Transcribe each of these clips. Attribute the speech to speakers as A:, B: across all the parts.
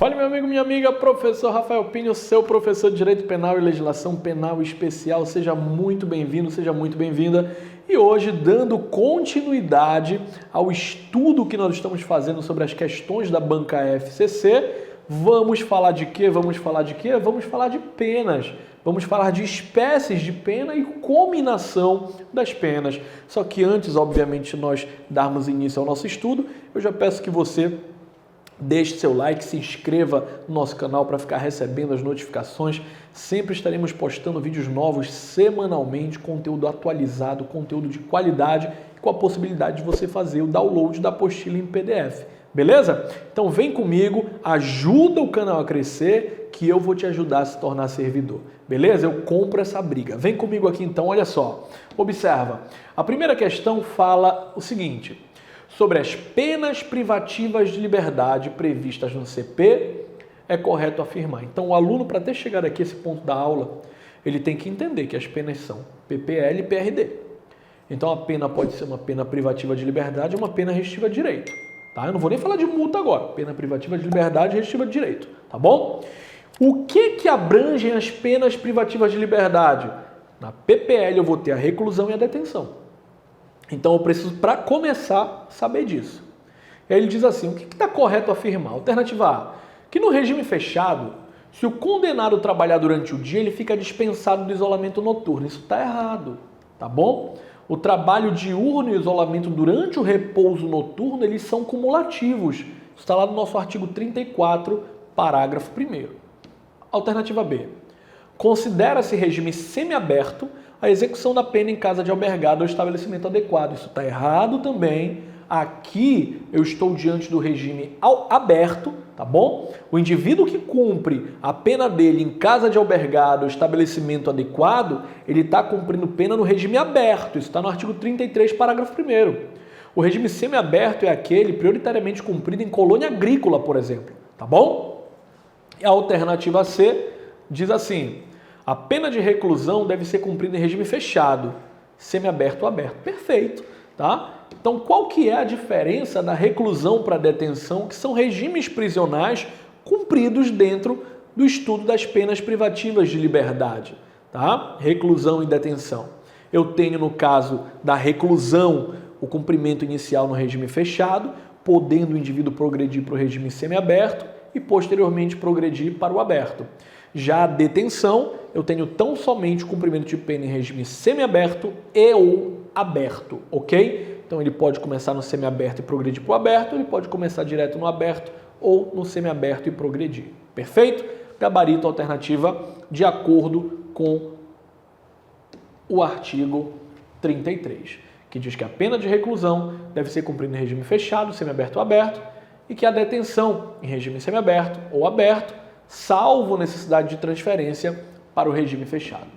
A: Fala, meu amigo, minha amiga, professor Rafael Pinho, seu professor de Direito Penal e Legislação Penal Especial. Seja muito bem-vindo, seja muito bem-vinda. E hoje, dando continuidade ao estudo que nós estamos fazendo sobre as questões da banca FCC, vamos falar de quê? Vamos falar de penas. Vamos falar de espécies de pena e cominação das penas. Só que antes, obviamente, nós darmos início ao nosso estudo, eu já peço que você deixe seu like, se inscreva no nosso canal para ficar recebendo as notificações. Sempre estaremos postando vídeos novos semanalmente, conteúdo atualizado, conteúdo de qualidade, com a possibilidade de você fazer o download da apostila em PDF. Beleza? Então vem comigo, ajuda o canal a crescer, que eu vou te ajudar a se tornar servidor. Beleza? Eu compro essa briga. Vem comigo aqui então, olha só. Observa. A primeira questão fala o seguinte: sobre as penas privativas de liberdade previstas no CP, é correto afirmar. Então o aluno, para ter chegado aqui a esse ponto da aula, ele tem que entender que as penas são PPL e PRD. Então a pena pode ser uma pena privativa de liberdade ou uma pena restritiva de direito. Tá? Eu não vou nem falar de multa agora. Pena privativa de liberdade e restritiva de direito. Tá bom? O que abrangem as penas privativas de liberdade? Na PPL eu vou ter a reclusão e a detenção. Então eu preciso, para começar, saber disso. E aí ele diz assim, o que está correto afirmar? Alternativa A, que no regime fechado, se o condenado trabalhar durante o dia, ele fica dispensado do isolamento noturno. Isso está errado, tá bom? O trabalho diurno e o isolamento durante o repouso noturno, eles são cumulativos. Isso está lá no nosso artigo 34, parágrafo 1º. Alternativa B. Considera-se regime semiaberto a execução da pena em casa de albergado ou estabelecimento adequado. Isso está errado também. Aqui eu estou diante do regime aberto, tá bom? O indivíduo que cumpre a pena dele em casa de albergado ou estabelecimento adequado, ele está cumprindo pena no regime aberto. Isso está no artigo 33, parágrafo 1º. O regime semiaberto é aquele prioritariamente cumprido em colônia agrícola, por exemplo, tá bom? E a alternativa C diz assim: a pena de reclusão deve ser cumprida em regime fechado, semiaberto ou aberto. Perfeito, tá? Então, qual que é a diferença da reclusão para a detenção, que são regimes prisionais cumpridos dentro do estudo das penas privativas de liberdade, tá? Reclusão e detenção. Eu tenho, no caso da reclusão, o cumprimento inicial no regime fechado, podendo o indivíduo progredir para o regime semiaberto e, posteriormente, progredir para o aberto. Já a detenção, eu tenho tão somente o cumprimento de pena em regime semiaberto e ou aberto, ok? Então ele pode começar no semiaberto e progredir para o aberto, ele pode começar direto no aberto ou no semiaberto e progredir. Perfeito? Gabarito alternativa de acordo com o artigo 33, que diz que a pena de reclusão deve ser cumprida em regime fechado, semiaberto ou aberto, e que a detenção em regime semiaberto ou aberto, salvo necessidade de transferência para o regime fechado.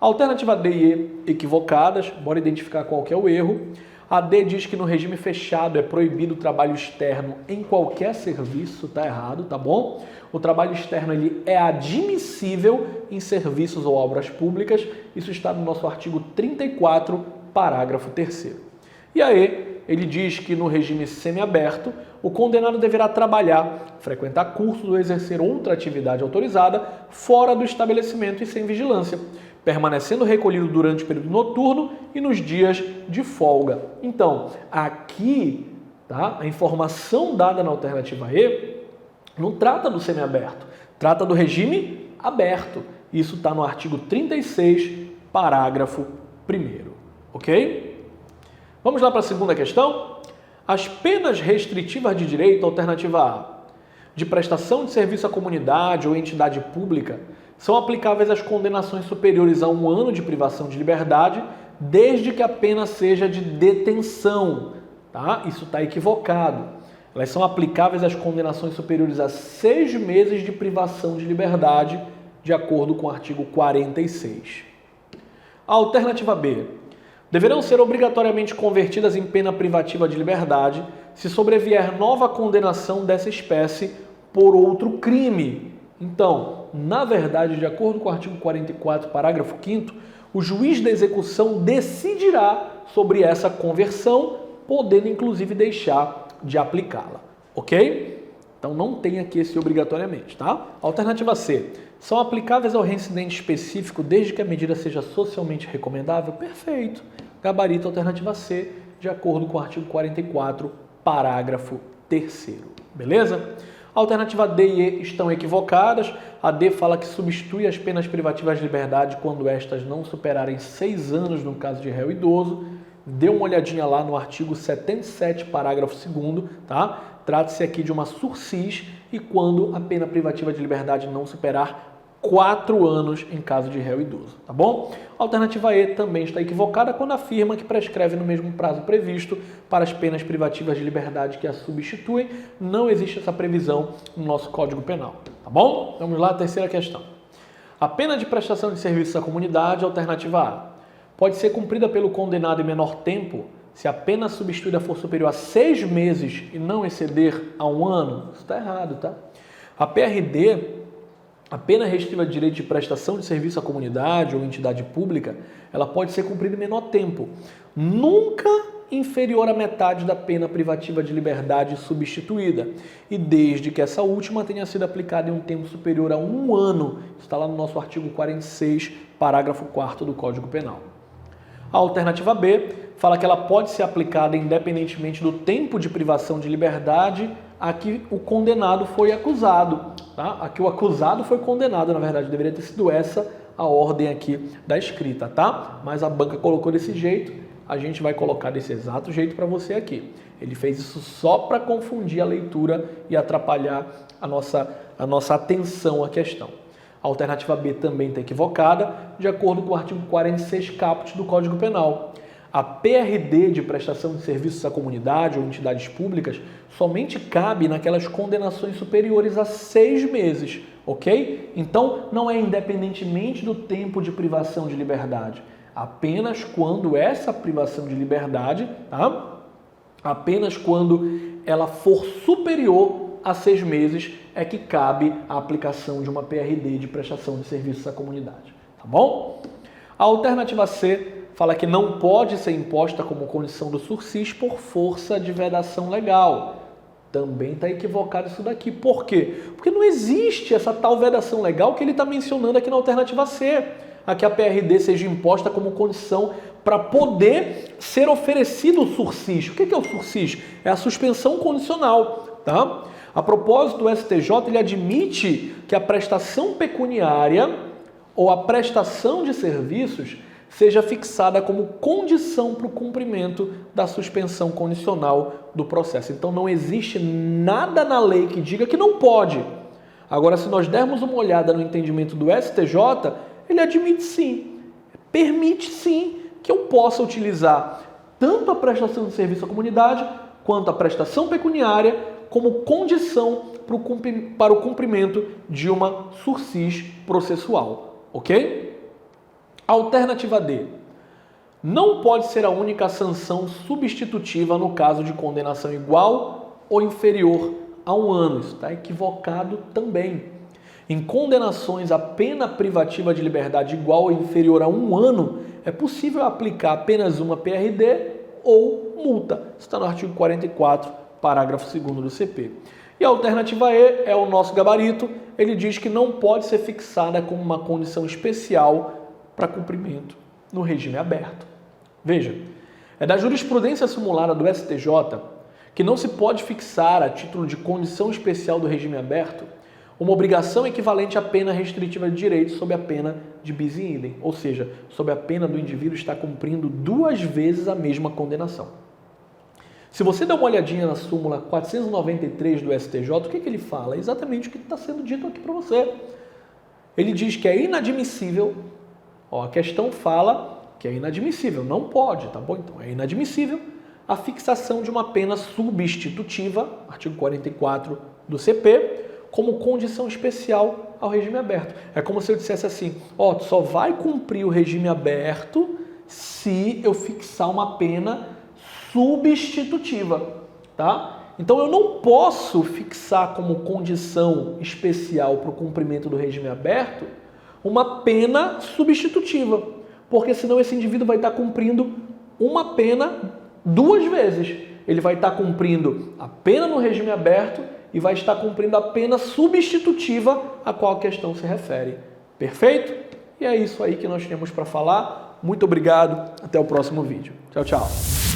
A: Alternativa D e E equivocadas, bora identificar qual que é o erro. A D diz que no regime fechado é proibido o trabalho externo em qualquer serviço, tá errado, tá bom? O trabalho externo ele é admissível em serviços ou obras públicas, isso está no nosso artigo 34, parágrafo 3º. E a E, ele diz que no regime semiaberto, o condenado deverá trabalhar, frequentar cursos ou exercer outra atividade autorizada fora do estabelecimento e sem vigilância, permanecendo recolhido durante o período noturno e nos dias de folga. Então, aqui, tá, a informação dada na alternativa E não trata do semiaberto, trata do regime aberto. Isso está no artigo 36, parágrafo 1º. Ok? Vamos lá para a segunda questão? As penas restritivas de direito, alternativa A, de prestação de serviço à comunidade ou entidade pública, são aplicáveis às condenações superiores a 1 ano de privação de liberdade, desde que a pena seja de detenção. Tá? Isso está equivocado. Elas são aplicáveis às condenações superiores a 6 meses de privação de liberdade, de acordo com o artigo 46. A alternativa B. Deverão ser obrigatoriamente convertidas em pena privativa de liberdade se sobrevier nova condenação dessa espécie por outro crime. Então, na verdade, de acordo com o artigo 44, parágrafo 5º, o juiz da execução decidirá sobre essa conversão, podendo inclusive deixar de aplicá-la. Ok? Então não tem aqui esse obrigatoriamente, tá? Alternativa C. São aplicáveis ao reincidente específico desde que a medida seja socialmente recomendável? Perfeito. Gabarito alternativa C, de acordo com o artigo 44, parágrafo 3º. Beleza? Alternativa D e E estão equivocadas. A D fala que substitui as penas privativas de liberdade quando estas não superarem 6 anos no caso de réu idoso. Dê uma olhadinha lá no artigo 77, parágrafo 2º, tá? Trata-se aqui de uma sursis e quando a pena privativa de liberdade não superar 4 anos em caso de réu idoso, tá bom? A alternativa E também está equivocada quando afirma que prescreve no mesmo prazo previsto para as penas privativas de liberdade que a substituem. Não existe essa previsão no nosso Código Penal, tá bom? Vamos lá, a terceira questão. A pena de prestação de serviços à comunidade, alternativa A, pode ser cumprida pelo condenado em menor tempo se a pena substituída for superior a 6 meses e não exceder a 1 ano. Isso está errado, tá? A PRD, a pena restritiva de direito de prestação de serviço à comunidade ou entidade pública, ela pode ser cumprida em menor tempo, nunca inferior à metade da pena privativa de liberdade substituída, e desde que essa última tenha sido aplicada em um tempo superior a 1 ano. Está lá no nosso artigo 46, parágrafo 4º do Código Penal. A alternativa B fala que ela pode ser aplicada independentemente do tempo de privação de liberdade a que o condenado foi acusado. Tá? A que o acusado foi condenado, na verdade, deveria ter sido essa a ordem aqui da escrita, tá? Mas a banca colocou desse jeito, a gente vai colocar desse exato jeito para você aqui. Ele fez isso só para confundir a leitura e atrapalhar a nossa atenção à questão. A alternativa B também está equivocada, de acordo com o artigo 46 caput do Código Penal. A PRD de prestação de serviços à comunidade ou entidades públicas somente cabe naquelas condenações superiores a 6 meses, ok? Então, não é independentemente do tempo de privação de liberdade, apenas quando essa privação de liberdade, tá? Apenas quando ela for superior a 6 meses é que cabe a aplicação de uma PRD de prestação de serviços à comunidade, tá bom? A alternativa C fala que não pode ser imposta como condição do sursis por força de vedação legal. Também está equivocado isso daqui. Por quê? Porque não existe essa tal vedação legal que ele está mencionando aqui na alternativa C. A que a PRD seja imposta como condição para poder ser oferecido o sursis. O que é o sursis? É a suspensão condicional, tá? A propósito, o STJ ele admite que a prestação pecuniária ou a prestação de serviços seja fixada como condição para o cumprimento da suspensão condicional do processo. Então não existe nada na lei que diga que não pode. Agora, se nós dermos uma olhada no entendimento do STJ, ele admite sim, permite sim que eu possa utilizar tanto a prestação de serviço à comunidade quanto a prestação pecuniária como condição para o cumprimento de uma sursis processual, ok? Alternativa D. Não pode ser a única sanção substitutiva no caso de condenação igual ou inferior a 1 ano. Isso está equivocado também. Em condenações a pena privativa de liberdade igual ou inferior a 1 ano, é possível aplicar apenas uma PRD ou multa. Isso está no artigo 44, parágrafo 2º do CP. E a alternativa E é o nosso gabarito. Ele diz que não pode ser fixada como uma condição especial para cumprimento no regime aberto. Veja, é da jurisprudência simulada do STJ que não se pode fixar, a título de condição especial do regime aberto, uma obrigação equivalente à pena restritiva de direito sob a pena de bis in idem, ou seja, sob a pena do indivíduo estar cumprindo 2 vezes a mesma condenação. Se você der uma olhadinha na súmula 493 do STJ, o que ele fala? É exatamente o que está sendo dito aqui para você. Ele diz que é inadmissível. A questão fala que é inadmissível, não pode, tá bom? Então, é inadmissível a fixação de uma pena substitutiva, artigo 44 do CP, como condição especial ao regime aberto. É como se eu dissesse assim, tu só vai cumprir o regime aberto se eu fixar uma pena substitutiva, tá? Então, eu não posso fixar como condição especial para o cumprimento do regime aberto uma pena substitutiva, porque senão esse indivíduo vai estar cumprindo uma pena 2 vezes. Ele vai estar cumprindo a pena no regime aberto e vai estar cumprindo a pena substitutiva a qual a questão se refere. Perfeito? E é isso aí que nós temos para falar. Muito obrigado. Até o próximo vídeo. Tchau, tchau.